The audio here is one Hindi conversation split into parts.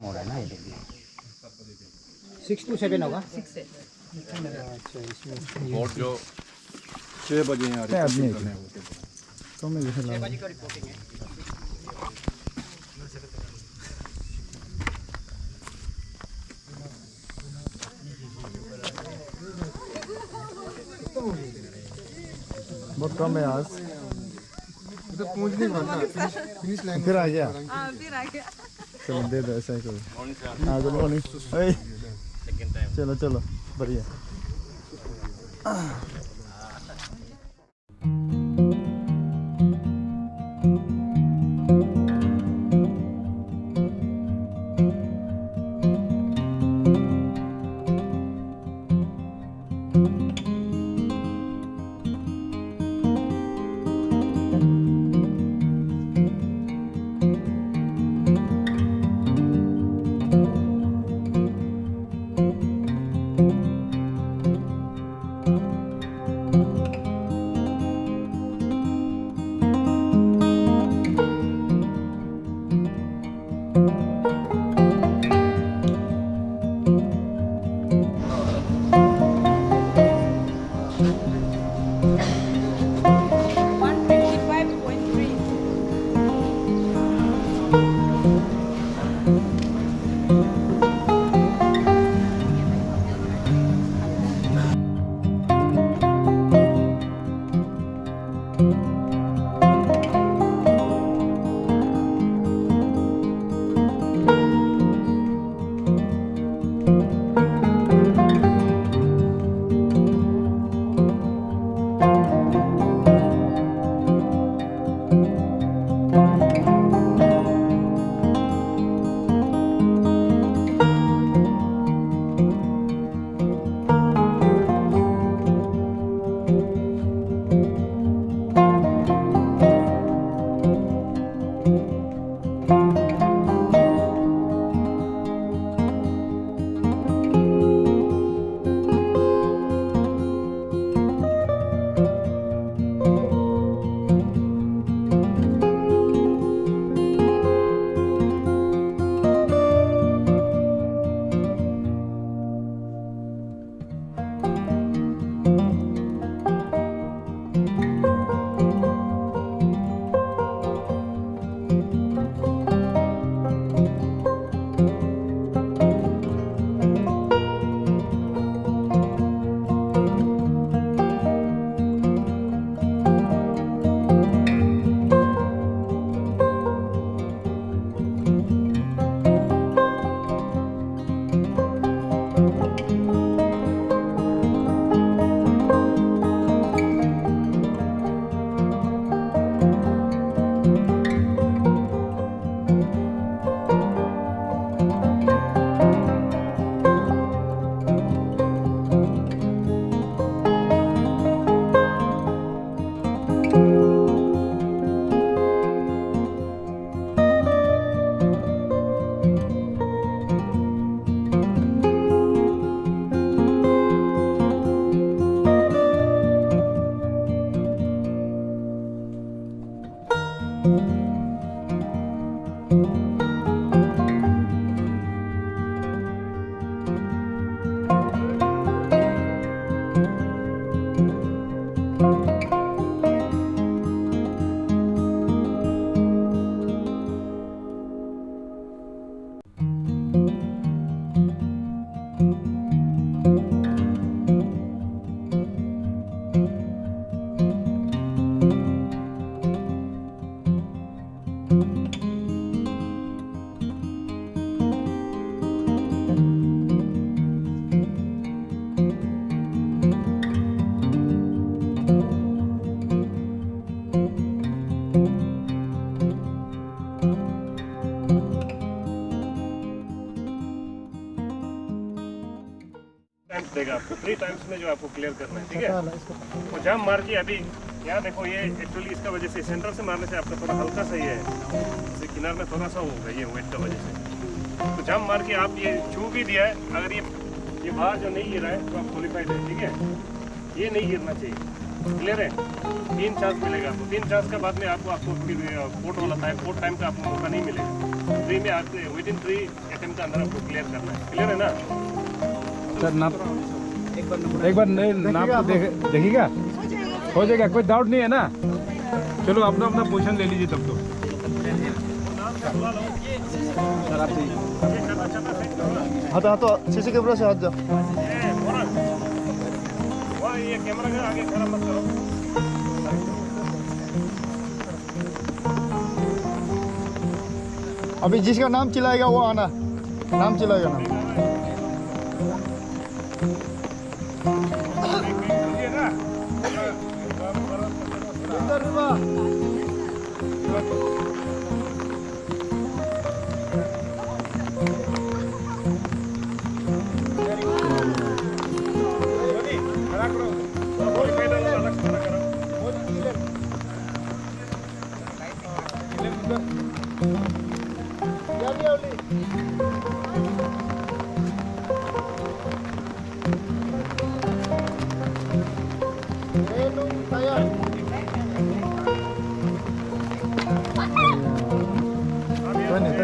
मोड़ है ना ये 6 to 7 होगा। 6 से। अच्छा इसमें और जो 6 बजे हैं आदमी करने हैं तो मैं जैसे 6 बजे का रिपोर्टिंग है। बहुत कम है आज तो पहुंच नहीं पाता फिनिश लाइन फिर आ गया हाँ फिर आ गया। चलो दे दो ऐसा ही करो हाँ गुड मॉर्निंग चलो चलो बढ़िया देगा आपको 3 टाइम्स में जो आपको क्लियर करना है, ठीक है। तो जाम मार के अभी यहाँ देखो, ये एक्चुअली इसका वजह से सेंटर से मारने से आपका थोड़ा हल्का सा ही है, जैसे किनार में थोड़ा सा होगा ये वेट का वजह से। तो जाम मार के आप ये छू भी दिया है, अगर ये बाहर जो नहीं गिरा है तो आप क्वालिफाइड है, ठीक है। ये नहीं गिरना चाहिए, क्लियर है। 3 चांस मिलेगा आपको, 3 चांस के बाद में आपको फिर कोर्ट वाला टाइम, कोर्ट टाइम का आपको मौका नहीं मिलेगा। 3 में आते विदिन 3 अटेम्प्ट के अंदर आपको क्लियर करना है। क्लियर है ना? सर नाप एक बार नाप तो देखिएगा, हो जाएगा, कोई डाउट नहीं है ना। चलो अपना अपना पोजीशन ले लीजिए तब तो। हाथ हाथ सीसी कैमरा से हाथ जाओ। वहाँ ये कैमरा के आगे खड़ा मत करो। अभी जिसका नाम चिल्लाएगा वो आना, नाम चिल्लाएगा ना।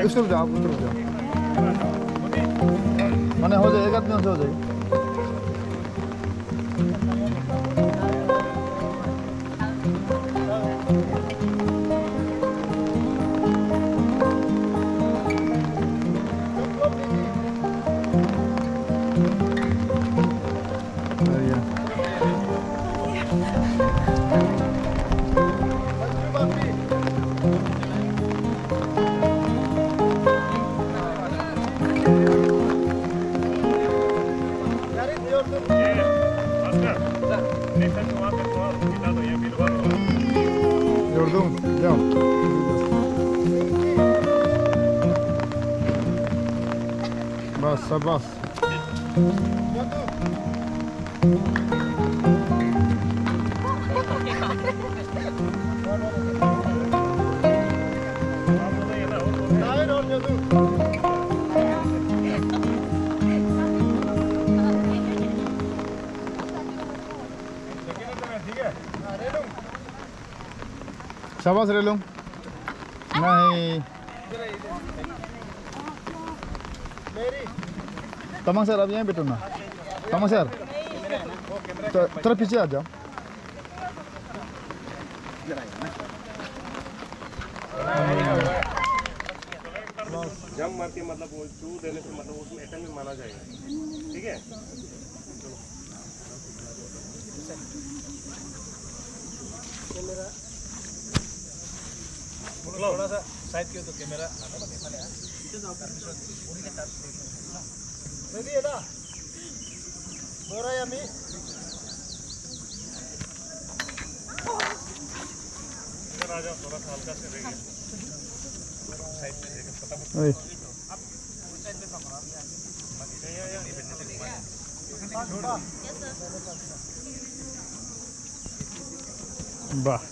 उस तरफ जाओ, उस तरफ जाओ। मैंने हो जाएगा, एक आदमी से हो जाएगा। जाओ। बस शाबाश। शाबाश रेलूं। नहीं तमंग सर, अब यहीं बैठो ना। तमंग सर थोड़ा पीछे आ जाओ। जंप मार के मतलब वो चू देने से मतलब उसमें अटेम्प्ट में माना जाएगा। ठीक है? थोड़ा सा साइड किया तो कैमरा थोड़ा सा हल्का से रहेगा साइड पे देखो फटाफट वाह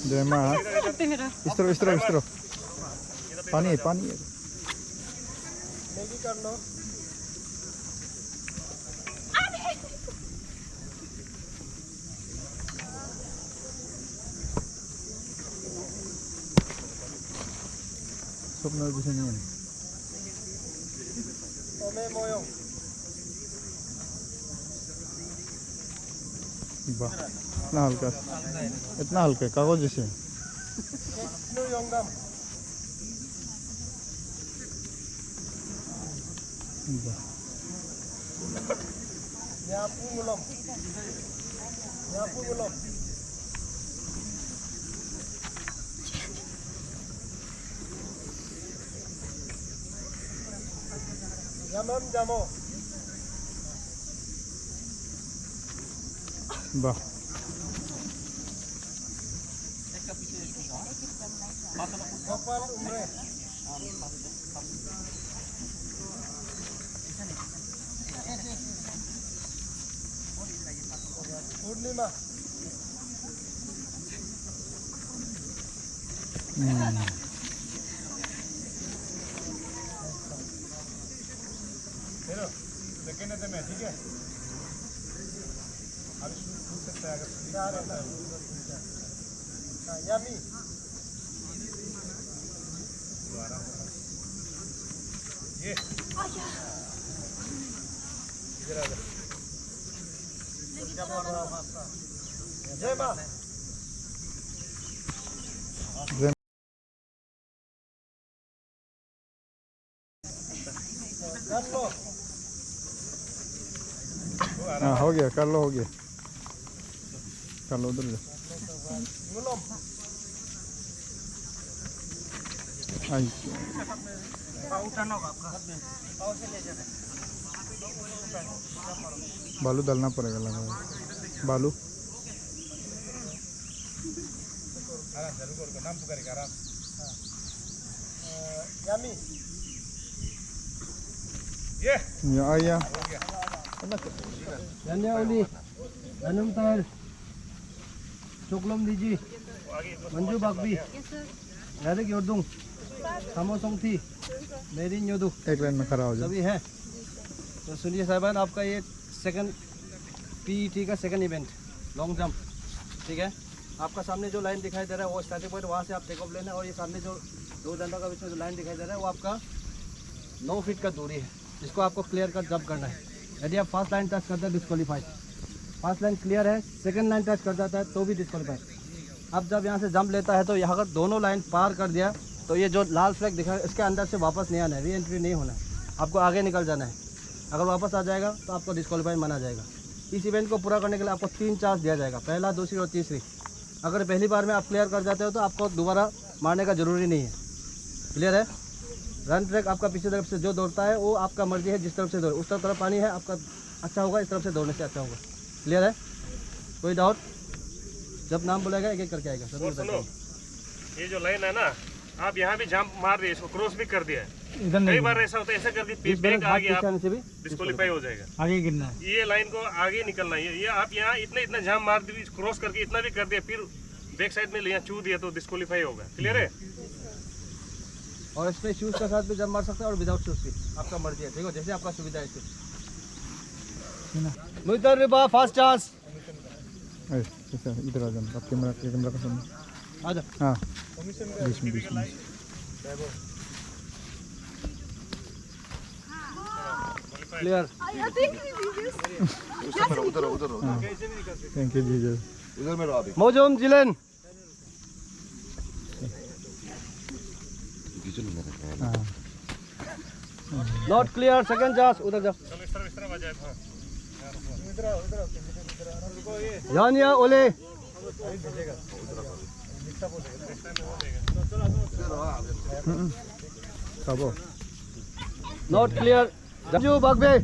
देमा इस तरफ पानी है मैगी कर लो। स्वप्न bisa ni. Ome moyong. वाह इतना हल्का कागज जैसे। वाह पूर्णिमा हाँ हो गया, कर लो, हो गया, कर लो उधर। आई बालू डालना पड़ेगा, लगा बालू। नाम पुकारेगा आराम। ये आया Oli, Anam Tahir, Choklom Diji, Manju Bakbi, Yarik Yordung, Samosong Thi, Merin Yodu, एक लाइन में खड़ा हो जाओ। सभी हैं। तो सुनिए साहिबान, आपका ये सेकंड पीईटी का सेकंड इवेंट लॉन्ग जंप, ठीक है। आपका सामने जो लाइन दिखाई दे रहा है वो स्टार्टिंग पॉइंट, वहाँ से आप टेक ऑफ लेना है। और ये सामने जो दो डंडों का बीच में जो लाइन दिखाई दे रहा है वो आपका 9 फीट का दूरी है, जिसको आपको क्लियर कर जंप करना है। यदि आप फर्स्ट लाइन टच करते हैं डिस्क्वालीफाइड, फर्स्ट लाइन क्लियर है, सेकंड लाइन टच कर जाता है तो भी डिस्क्वालीफाइड। अब जब यहाँ से जंप लेता है तो यहाँ अगर दोनों लाइन पार कर दिया तो ये जो लाल फ्लैग दिखा है इसके अंदर से वापस नहीं आना है, री एंट्री नहीं होना है, आपको आगे निकल जाना है। अगर वापस आ जाएगा तो आपको डिस्क्वालीफाइड माना जाएगा। इस इवेंट को पूरा करने के लिए आपको 3 चांस दिया जाएगा, पहला, दूसरी और तीसरी। अगर पहली बार में आप क्लियर कर जाते हो तो आपको दोबारा मारने का ज़रूरी नहीं है। क्लियर है। रन ट्रैक आपका पीछे तरफ से जो दौड़ता है वो आपका मर्जी है, जिस तरफ से दौड़े उस तरफ पानी है आपका अच्छा होगा, इस तरफ से दौड़ने से अच्छा होगा। क्लियर है, कोई डाउट? जब नाम बोलेगा एक एक करके आएगा। और सुनो, ये जो लाइन है ना, आप यहाँ भी जंप मार दिए, इसको क्रॉस भी कर दिया है। कई बार ऐसा होता है, ऐसा करके बैक आगे आप डिस्क्वालीफाई हो जाएगा। आगे गिरना है, ये लाइन को आगे निकलना है। ये आप यहाँ इतना जंप मार दिए, क्रॉस करके इतना भी कर दिया, फिर बैक साइड में यहाँ छू दिया तो डिस्क्वालीफाई होगा। क्लियर है। और इसमें शूज़ के साथ भी जंप मार सकते हैं और विदाउट शूज़ भी, आपका मर्जी है, ठीक है, जैसे आपका सुविधा है। मुइतर रिबा फर्स्ट चांस, इधर आ जाओ, आप कैमरा का सामने आ जा। हाँ, बीच में clear. Thank you Jesus. Mojom Jilen, not clear, second chance, उधर जाओ। Yania Ole, not clear, Janju Bagbe,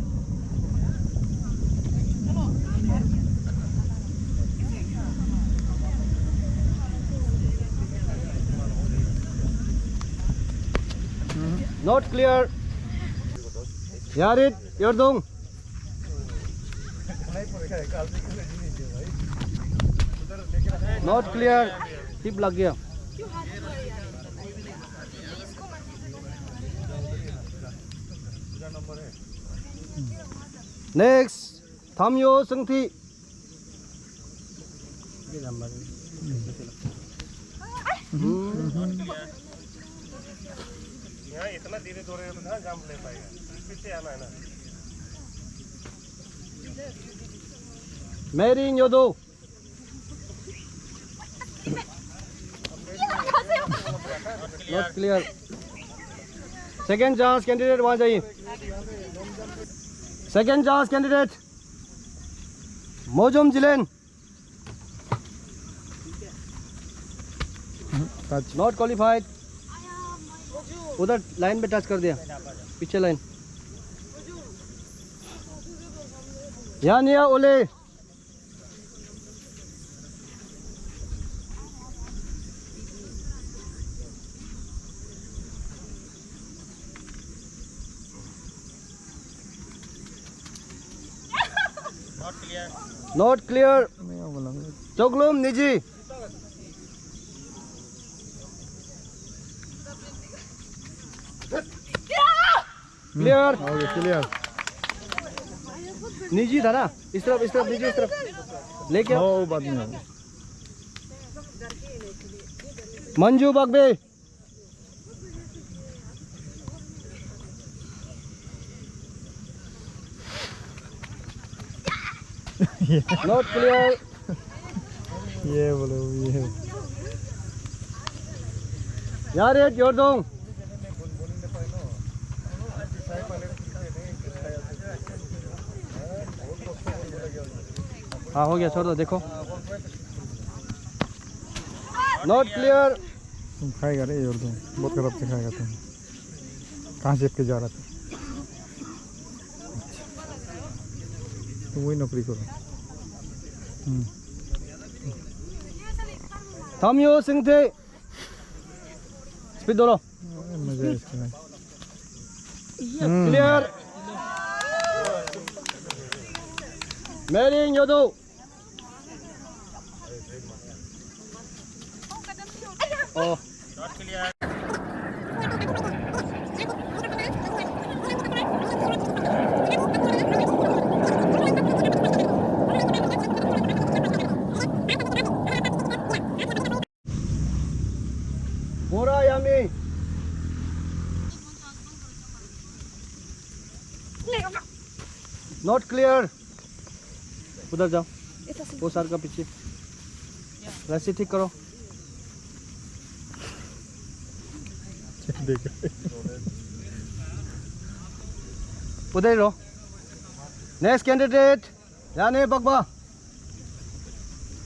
not clear, Yarit Yordung, not clear, टिप लग गया। नेक्स्ट थामयो संगथी, यहाँ इतना धीरे दौड़ेगा तो कहाँ जंप ले पाएगा, पीछे आना है ना। Merin Yodo, not clear, second chance candidate, वहाँ जाइए। Second chance candidate Mojom Jilen, not qualified, उधर लाइन पे टच कर दिया, पीछे लाइन। यानिया ओले, नॉट क्लियर, चोगलुम निजी, क्लियर, क्लियर। निजी था ना, इस तरफ निजी, इस तरफ। लेके आओ। वो बाद में आओ। Manju Bagbe not clear. ये बोलो ये यार ये जोर दो। हाँ हो गया, छोड़ दो। देखो नॉट क्लियर। तुम खाएगा रे और तुम बहुत खराब से खाएगा तुम। कहाँ से के जा रहा था? तुम वही नौकरी करो। थम यो सिंह थे स्पीड दोनों मजा है इसका। क्लियर। मेरी योदो ओ बोरा यामी नॉट क्लियर। उधर जाओ, वो सर का पीछे रस्सी ठीक करो। देख उधर ही रहो। नेक्स्ट कैंडिडेट यानी बगबा।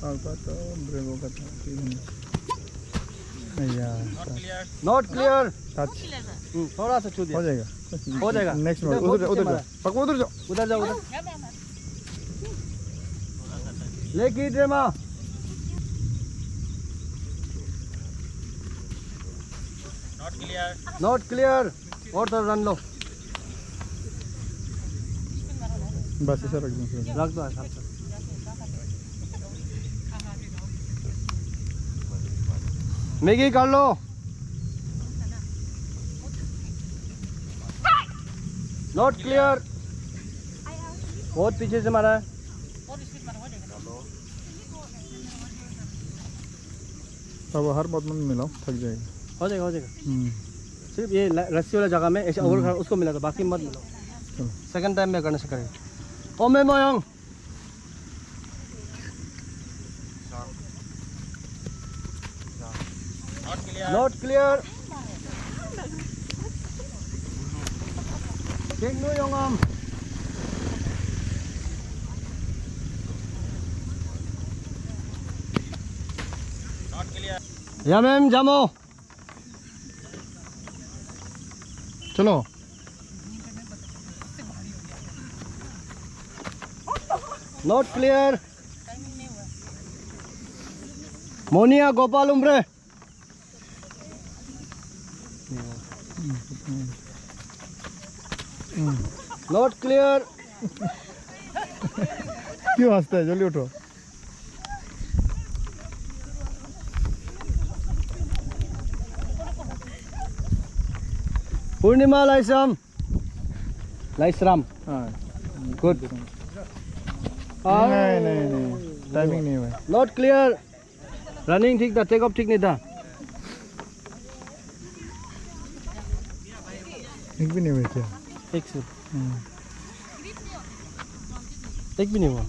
ब्रेवो का यार नॉट क्लियर। टच थोड़ा सा छू दिया। हो जाएगा। हो जाएगा। नेक्स्ट बार उधर उधर जाओ। पकड़ो उधर जाओ। उधर जाओ उधर। लेकी ड्रेमा नॉट क्लियर। और तो रन लो। बस ऐसा रख दो। रख दो आराम से। मैगी कर लो। Not clear. बहुत पीछे से मारा है। अब हर बात में मिलाओ, थक जाएगा। हो जाएगा हो जाएगा। सिर्फ ये रस्सी वाला जगह में ऐसे और उसको मिला, तो बाकी मत मिलाओ। सेकंड टाइम में करने से करेंगे। ओ मैं Moyang not clear. King nu yung या मैम जामो। चलो not clear. Moniya Gopal Umre not clear. क्यों हंसता है? जल्दी उठो। पूर्णिमा लाइसराम हाँ गुड। नहीं नहीं नहीं टाइमिंग नहीं हुआ। Not clear. रनिंग ठीक था, टेक ऑफ ठीक नहीं था। एक भी नहीं हुआ क्या? एक से एक भी नहीं हुआ।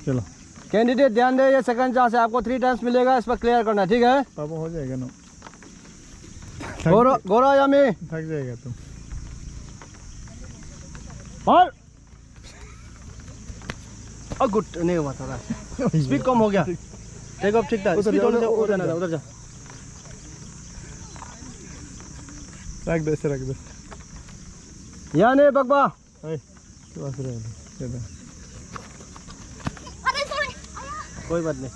चलो कैंडिडेट ध्यान दे, ये सेकंड चांस है, आपको 3 टाइम्स मिलेगा, इस पर क्लियर करना, ठीक है? पापा हो जाएगा ना। गोरा यामी थक जाएगा तुम। और गुड नहीं हुआ, थोड़ा स्पीड कम हो गया। टेक ऑफ ठीक था, उधर स्पीड जाओ, उधर उधर जा, जाओ। उधर जा। रख दो, ऐसे रख दो। यानी बगबा क्यों हंस रहे हो? कोई बात नहीं।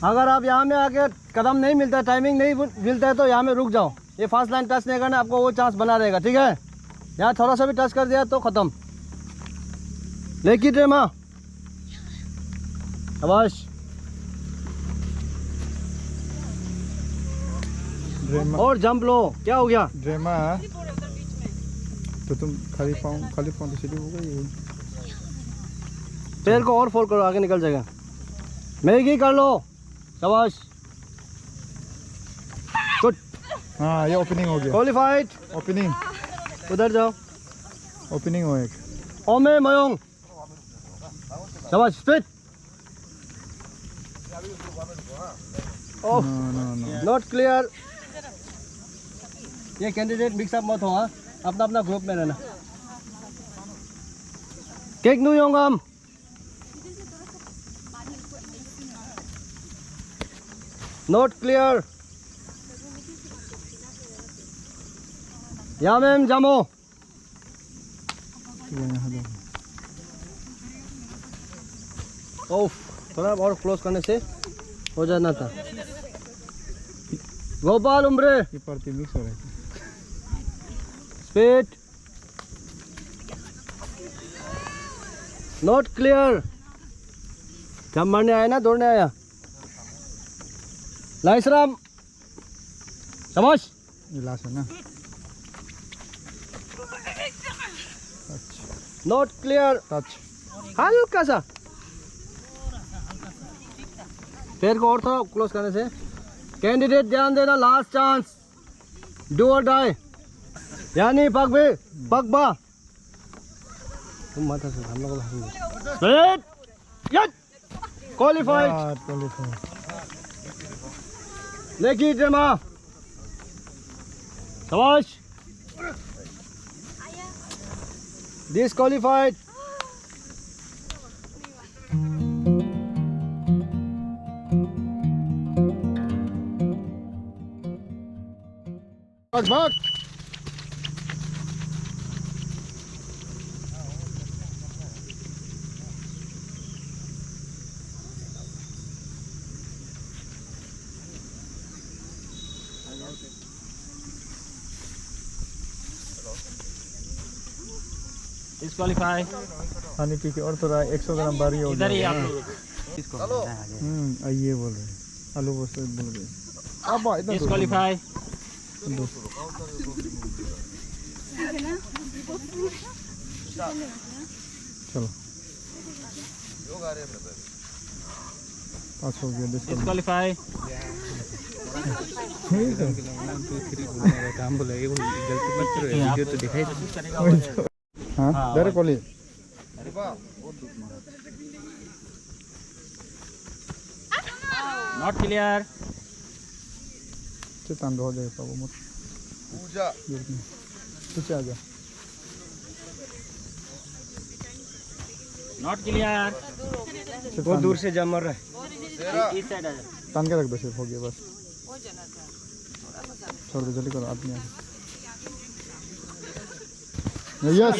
अगर आप यहाँ में आके कदम नहीं मिलता, टाइमिंग नहीं मिलता है, तो यहाँ में रुक जाओ। ये फास्ट लाइन टच नहीं करना, आपको वो चांस बना रहेगा, ठीक है? यहाँ थोड़ा सा भी टच कर दिया तो खत्म। लेकी ड्रेमा अबाश ड्रेमा और जंप लो। क्या हो गया? ड्रेमा तो तुम खाली पाँव तो सीधी हो गई। पैर को और फोल्ड करो, आगे निकल जाएगा। मैगी कर लो, शाबाश, गुड, हाँ ये ओपनिंग हो गया। क्वालिफाइड। ओपनिंग उधर जाओ, ओपनिंग हो एक। ओमे मयोंग, शाबाश, स्ट्रेट। Oh, not clear. ये कैंडिडेट मिक्सअप मत हो, हाँ, अपना अपना ग्रुप में रहना। केक नु योंगम, नॉट क्लियर। या मैम जामो, ओफ, थोड़ा और क्लोज करने से हो जाना था। गोपाल उम्रे, ये पार्टी मिक्स हो रहा है। Speed, not clear. जब मारने आया ना, दौड़ने आया। लाइसराम, शाबाश, ये लास्ट है ना। Not clear. टच, हल्का सा पैर को और थोड़ा क्लोज करने से। कैंडिडेट ध्यान देना, लास्ट चांस, डू और डाई। यानी पगबा तुम माता से हम लोग क्वालिफाइड। लेकी ड्रामा, शाबाश, डिस्क्वालिफाइड। भाग, डिस्क्वालीफाई। पानी पी के और थोड़ा 100 ग्राम बारी हो इधर ही गया। आप लोग ये बोल रहे, आलू बोल रहे। अब इधर डिस्क्वालीफाई। चलो 5 हो गया। डिस्क्वालीफाई। हाँ डायरेक्ट कॉलेज नॉट क्लियर। चितान हो जाएगा वो मत पूजा पीछे आ जा। Not clear. बहुत दूर से जम रहा है। इस साइड आ जा। तान के रख दो, सिर्फ हो गया बस। छोड़ दो, जल्दी करो, आदमी आ गया। यस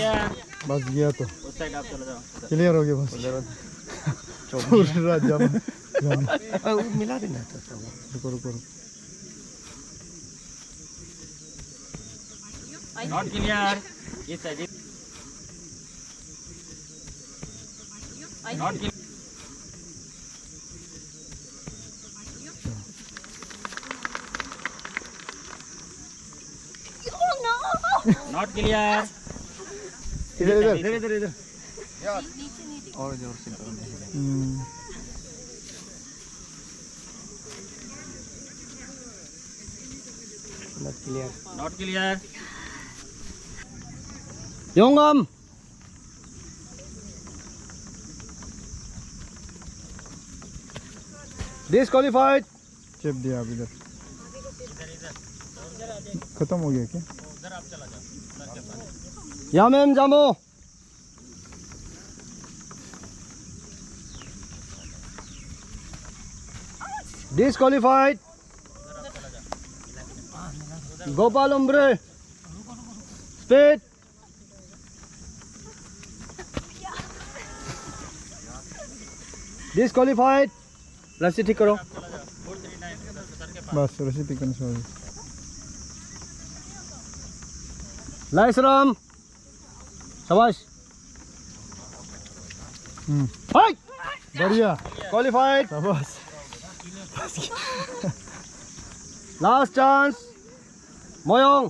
बस गया तो उस साइड आप चले जाओ। क्लियर हो गया बस। पूरा जम मिला देना। रुको रुको रुको। Not clear. इस side not clear. Not clear. इधर इधर इधर इधर इधर। और जोर से not clear. Not clear. Yongam, disqualified. चेप दिया अब इधर। खत्म हो गया क्या? या मैम जामो, disqualified. Gopal Umre, speed, disqualified. रस्सी ठीक करो। बस रस्सी टिकन से हो गई। लाइसराम, शाबाश, हाय, बढ़िया, क्वालिफाइड। शाबाश। Last chance, Moyong,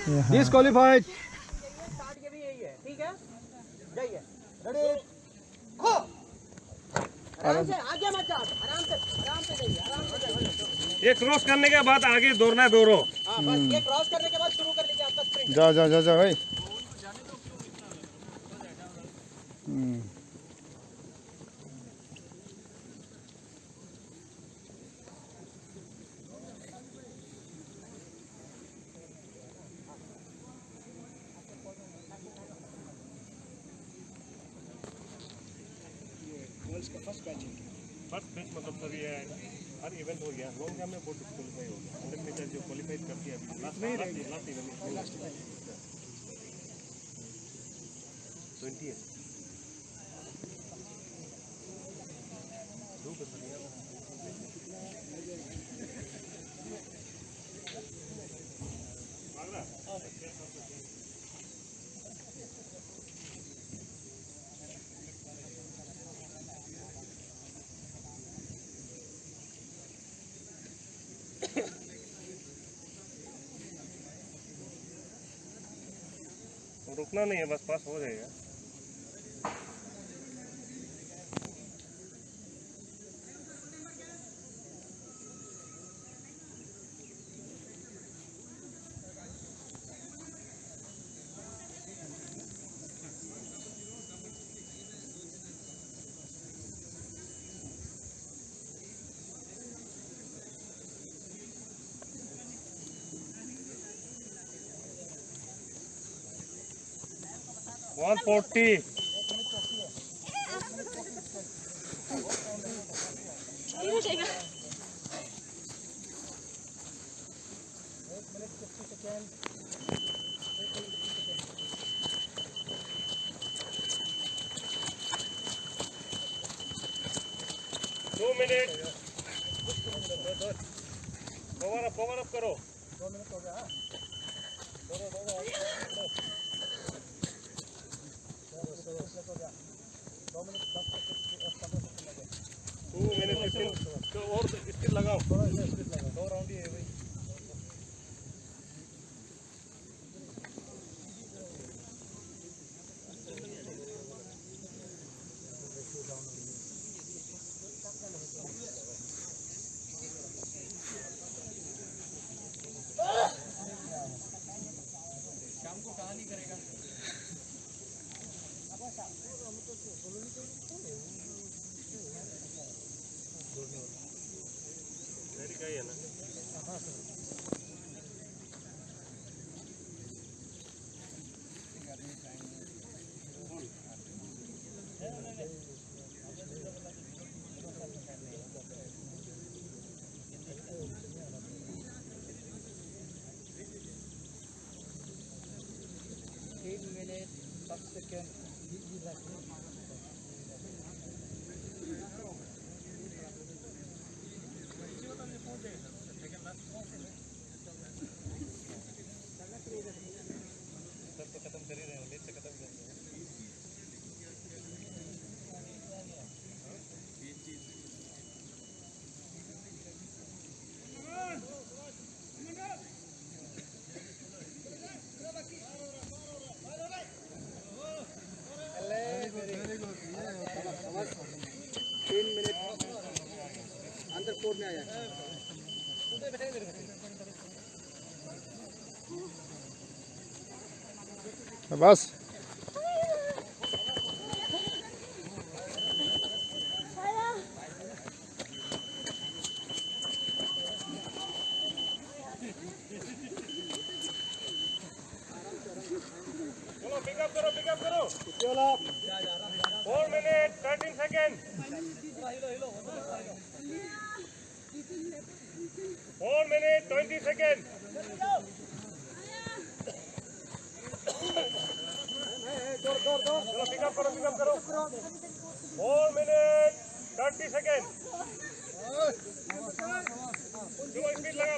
disqualified. ये क्रॉस करने के बाद आगे दौड़ना है, दौड़ो। जाओ जाओ जाओ जाओ भाई। फर्स्ट मैच मतलब सर ये हर इवेंट हो गया। लॉन्ग जंप में बहुत क्वालिफाई हो गया। 100 मीटर जो क्वालिफाई करती है अभी लास्ट इवेंट 20 है। रुकना नहीं है, बस पास हो जाएगा। One 40 2 minute. कवर अप करो। 2 मिनट हो गया। तो और स्पीड लगाओ। 2 राउंड ही है भाई। है ना। अंदर कोर्ट में आया। बस चलो पिकअप करो 4 मिनट 13 सेकेंड 4 मिनट 20 सेकेंड चलो पिकअप करो 4 मिनट 30 सेकेंड चलो स्पीड लगा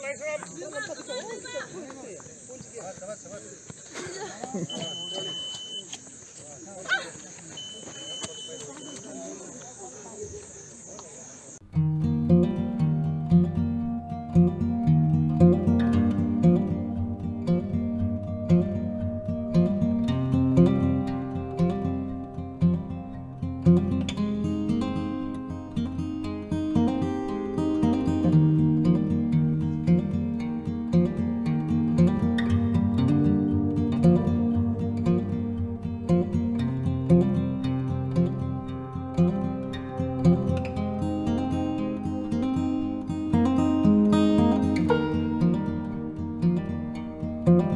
Thank